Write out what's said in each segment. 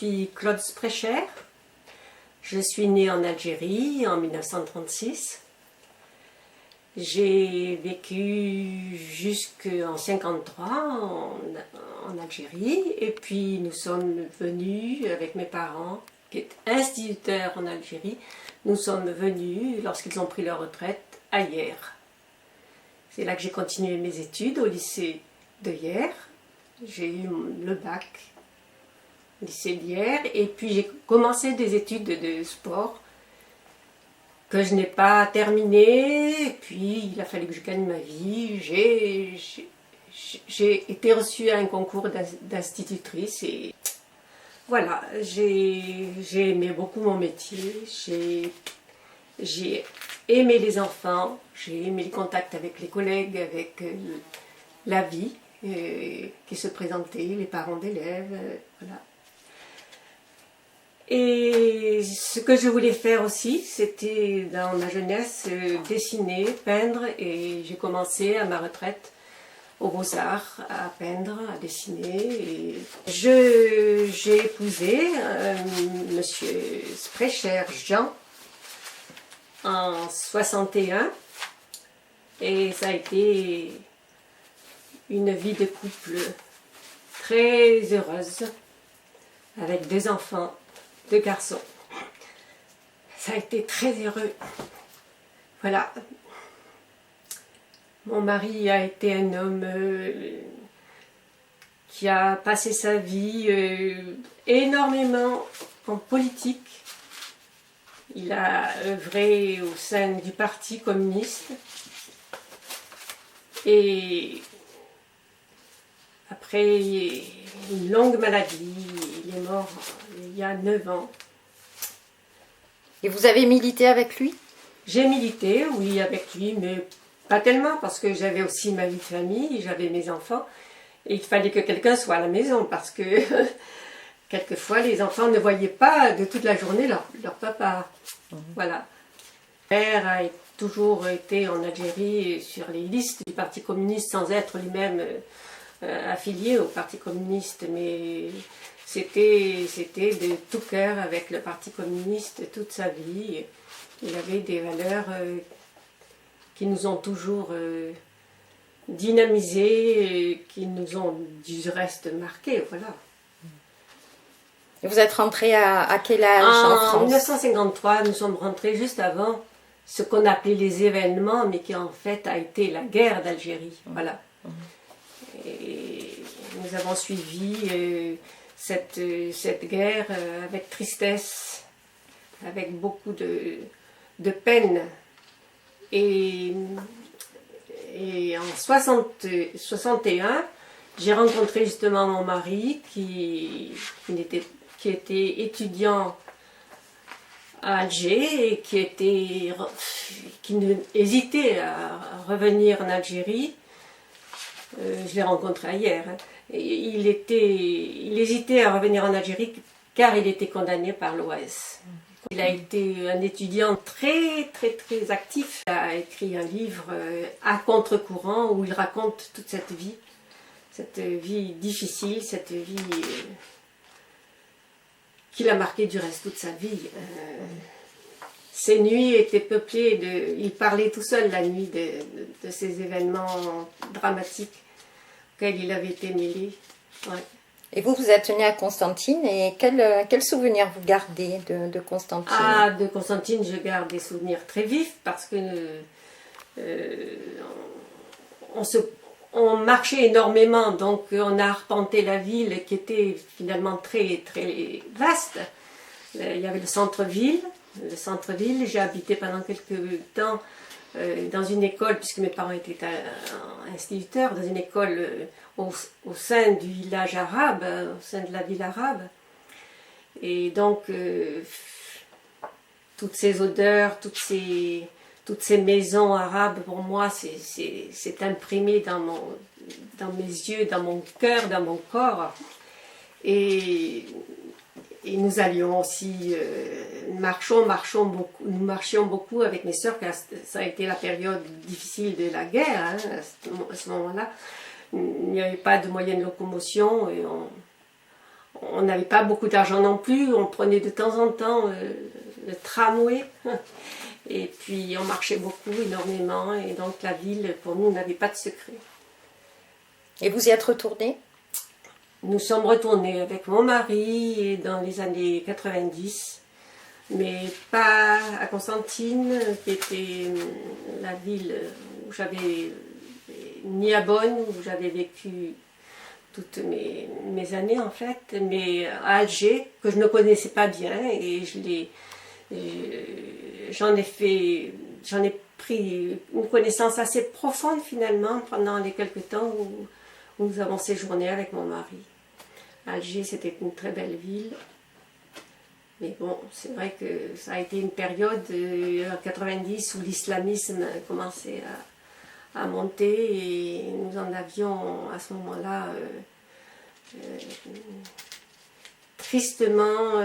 suis Claude Sprecher. Je suis née en Algérie en 1936. J'ai vécu jusqu'en 1953 en Algérie et puis nous sommes venus avec mes parents qui étaient instituteurs en Algérie. Nous sommes venus lorsqu'ils ont pris leur retraite à Hyères. C'est là que j'ai continué mes études au lycée de Hyères. J'ai eu le bac au lycée d'Hyères et puis j'ai commencé des études de sport que je n'ai pas terminé, et puis il a fallu que je gagne ma vie. J'ai été reçue à un concours d'institutrice et voilà, j'ai aimé beaucoup mon métier, j'ai aimé les enfants, j'ai aimé les contacts avec les collègues, avec la vie qui se présentait, les parents d'élèves, voilà. Et ce que je voulais faire aussi, c'était dans ma jeunesse dessiner, peindre, et j'ai commencé à ma retraite aux Beaux-Arts à peindre, à dessiner. Et j'ai épousé monsieur Sprecher Jean en 61 et ça a été une vie de couple très heureuse avec 2 enfants. 2 garçons. Ça a été très heureux. Voilà. Mon mari a été un homme qui a passé sa vie énormément en politique. Il a œuvré au sein du Parti communiste. Et après une longue maladie, il est mort il y a 9 ans. Et vous avez milité avec lui? J'ai milité, oui, avec lui, mais pas tellement, parce que j'avais aussi ma vie de famille, j'avais mes enfants, et il fallait que quelqu'un soit à la maison, parce que quelquefois les enfants ne voyaient pas de toute la journée leur papa. Voilà. Mon père a toujours été en Algérie sur les listes du Parti communiste sans être lui-même affilié au Parti communiste, mais c'était de tout cœur avec le Parti communiste toute sa vie. Il avait des valeurs qui nous ont toujours dynamisés, et qui nous ont du reste marqués, voilà. Et vous êtes rentré à quel âge en France? En 1953, nous sommes rentrés juste avant ce qu'on appelait les événements, mais qui en fait a été la guerre d'Algérie, voilà. Et nous avons suivi cette guerre avec tristesse, avec beaucoup de peine. Et en 61, j'ai rencontré justement mon mari qui était étudiant à Alger et qui hésitait à revenir en Algérie. Je l'ai rencontré hier. Il hésitait à revenir en Algérie car il était condamné par l'OAS. Il a été un étudiant très très très actif. Il a écrit un livre à contre-courant où il raconte toute cette vie difficile, cette vie qui l'a marqué du reste toute sa vie. Ces nuits étaient peuplées il parlait tout seul la nuit de ces événements dramatiques auxquels il avait été mêlé. Ouais. Et vous êtes né à Constantine, et quel souvenir vous gardez de Constantine? Ah, de Constantine, je garde des souvenirs très vifs parce que on marchait énormément, donc on a arpenté la ville qui était finalement très très vaste. Il y avait le centre-ville, j'ai habité pendant quelques temps dans une école, puisque mes parents étaient instituteurs, dans une école au sein du village arabe, au sein de la ville arabe. Et donc, toutes ces odeurs, toutes ces maisons arabes, pour moi, c'est imprimé dans mes yeux, dans mon cœur, dans mon corps. Et nous allions aussi, nous marchions beaucoup avec mes sœurs, car ça a été la période difficile de la guerre, hein, à ce moment-là. Il n'y avait pas de moyens de locomotion et on n'avait pas beaucoup d'argent non plus, on prenait de temps en temps le tramway. Et puis on marchait beaucoup, énormément, et donc la ville, pour nous, n'avait pas de secret. Et vous y êtes retourné? Nous sommes retournés avec mon mari dans les années 90, mais pas à Constantine, qui était la ville où j'avais, ni à Bonn, où j'avais vécu toutes mes années en fait, mais à Alger, que je ne connaissais pas bien, et j'en ai pris une connaissance assez profonde finalement pendant les quelques temps où nous avons séjourné avec mon mari. Alger, c'était une très belle ville. Mais bon, c'est vrai que ça a été une période en 90 où l'islamisme commençait à monter et nous en avions à ce moment-là tristement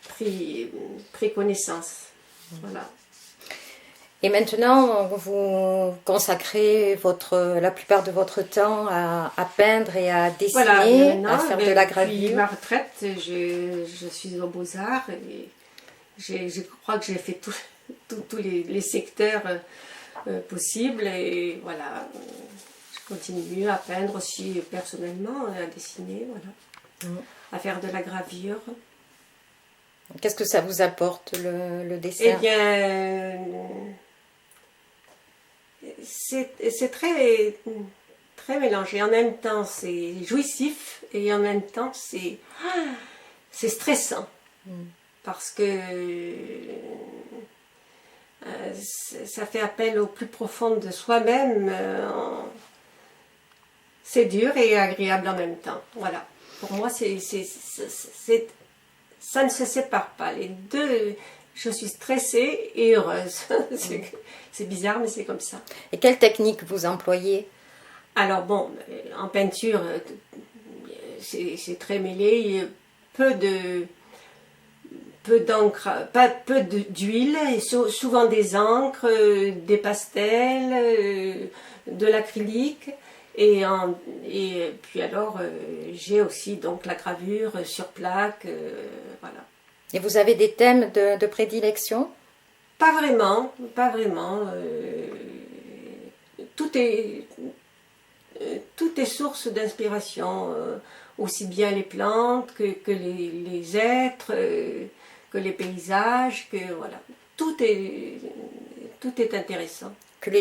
pris connaissance. Voilà. Et maintenant, vous consacrez la plupart de votre temps à peindre et à dessiner, voilà, à faire de la gravure. Depuis ma retraite, je suis aux Beaux-Arts et je crois que j'ai fait tous les secteurs possibles. Et voilà, je continue à peindre aussi personnellement, à dessiner, voilà, à faire de la gravure. Qu'est-ce que ça vous apporte, le dessin? Eh bien, c'est très, très mélangé. En même temps, c'est jouissif et en même temps, c'est stressant. Parce que ça fait appel au plus profond de soi-même. C'est dur et agréable en même temps. Voilà. Pour moi, ça ne se sépare pas. Les deux, je suis stressée et heureuse. C'est bizarre, mais c'est comme ça. Et quelle technique vous employez? Alors bon, en peinture, c'est très mêlé. Peu d'encre, peu d'huile, et souvent des encres, des pastels, de l'acrylique. Et puis alors, j'ai aussi donc la gravure sur plaque, voilà. Et vous avez des thèmes de prédilection? Pas vraiment, pas vraiment. Tout est source d'inspiration, aussi bien les plantes que les êtres, que les paysages, que voilà. Tout est intéressant. Que les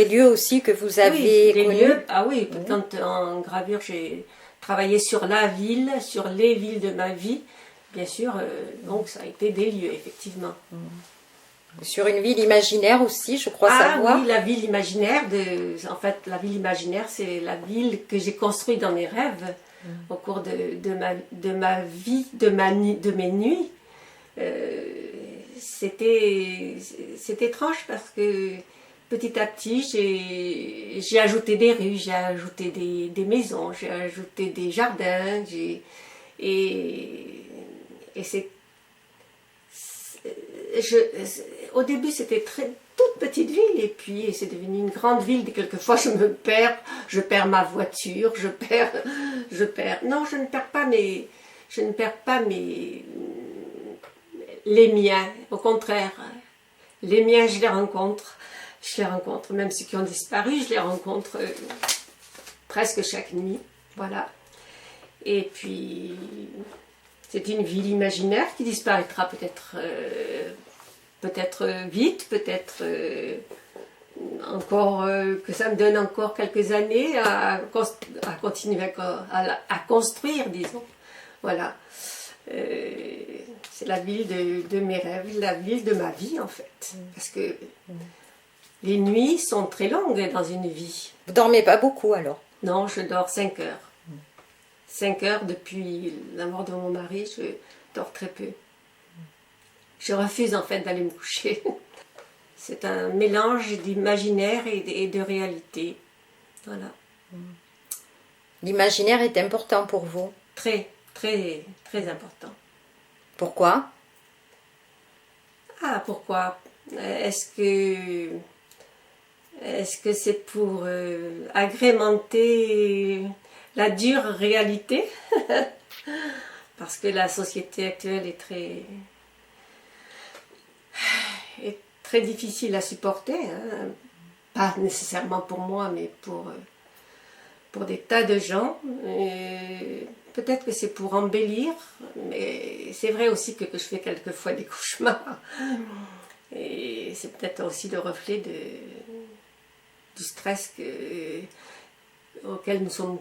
lieux aussi que vous avez connus. Lieux, ah oui, quand en gravure j'ai travaillé sur la ville, sur les villes de ma vie, bien sûr, donc ça a été des lieux, effectivement. Sur une ville imaginaire aussi, je crois savoir. Ah oui, la ville imaginaire, en fait, la ville imaginaire, c'est la ville que j'ai construite dans mes rêves, au cours de ma vie, de mes nuits. C'est étrange parce que petit à petit, j'ai ajouté des rues, j'ai ajouté des maisons, j'ai ajouté des jardins, et c'est... Au début, c'était toute petite ville, et puis c'est devenu une grande ville. Quelquefois, je perds ma voiture, non, je ne perds pas les miens. Au contraire, les miens, je les rencontre, même ceux qui ont disparu, je les rencontre presque chaque nuit, voilà. Et puis, c'est une ville imaginaire qui disparaîtra peut-être vite, peut-être encore que ça me donne encore quelques années à continuer à construire, disons. Voilà. C'est la ville de mes rêves, la ville de ma vie en fait. Parce que les nuits sont très longues dans une vie. Vous dormez pas beaucoup alors? Non, je dors 5 heures. 5 heures depuis la mort de mon mari, je dors très peu. Je refuse en fait d'aller me coucher. C'est un mélange d'imaginaire et de réalité. Voilà. L'imaginaire est important pour vous? Très, très, très important. Pourquoi? Ah, pourquoi? Est-ce que c'est pour agrémenter la dure réalité, parce que la société actuelle est très difficile à supporter, hein. Pas nécessairement pour moi, mais pour des tas de gens. Peut-être que c'est pour embellir, mais c'est vrai aussi que je fais quelquefois des cauchemars. Et c'est peut-être aussi le reflet du stress auquel nous sommes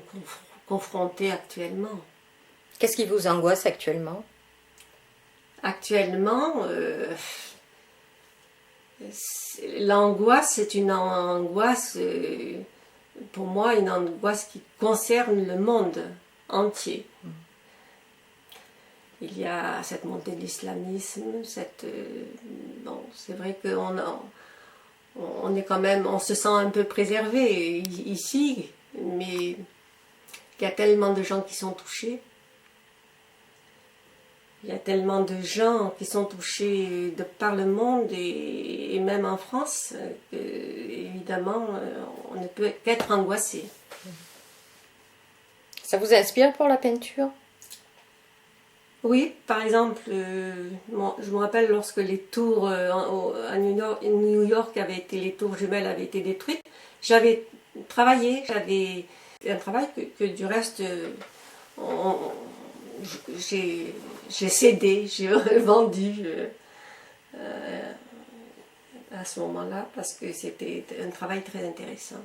confrontés actuellement. Qu'est-ce qui vous angoisse actuellement? Actuellement, l'angoisse, c'est une angoisse, pour moi, une angoisse qui concerne le monde entier. Il y a cette montée de l'islamisme, bon, c'est vrai on est quand même, on se sent un peu préservé ici, mais il y a tellement de gens qui sont touchés. Il y a tellement de gens qui sont touchés par le monde et même en France, que, évidemment, on ne peut qu'être angoissé. Ça vous inspire pour la peinture? Oui, par exemple, je me rappelle lorsque les tours à New York les tours jumelles avaient été détruites, j'avais travaillé, j'avais un travail que du reste, j'ai cédé, j'ai vendu à ce moment-là parce que c'était un travail très intéressant.